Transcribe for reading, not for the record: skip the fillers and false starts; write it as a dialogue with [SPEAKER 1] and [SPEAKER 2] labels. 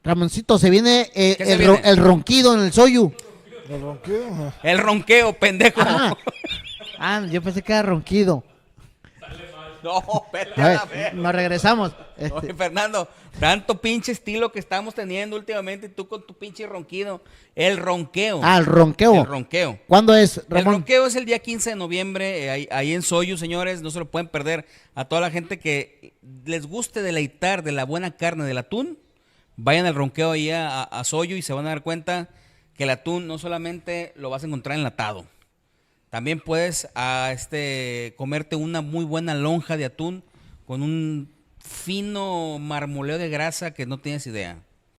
[SPEAKER 1] Ramoncito, se viene,
[SPEAKER 2] ¿Qué se viene?
[SPEAKER 1] el ronquido en el soyu.
[SPEAKER 3] ¿El ronquido?
[SPEAKER 2] El ronqueo, pendejo.
[SPEAKER 1] Yo pensé que era ronquido.
[SPEAKER 2] No, vete
[SPEAKER 1] A
[SPEAKER 2] a
[SPEAKER 1] ver,
[SPEAKER 2] la verga.
[SPEAKER 1] nos regresamos.
[SPEAKER 2] Oye, Fernando, tanto pinche estilo que estamos teniendo últimamente, tú con tu pinche ronquido. El ronqueo.
[SPEAKER 1] El ronqueo.
[SPEAKER 2] El ronqueo.
[SPEAKER 1] ¿Cuándo es,
[SPEAKER 2] El
[SPEAKER 1] Ramón?
[SPEAKER 2] ronqueo es el día 15 de noviembre, ahí en Soyu, señores, no se lo pueden perder. A toda la gente que les guste deleitar de la buena carne del atún, vayan al ronqueo ahí a Soyu y se van a dar cuenta que el atún no solamente lo vas a encontrar enlatado, también puedes comerte una muy buena lonja de atún con un fino marmoleo de grasa que no tienes idea.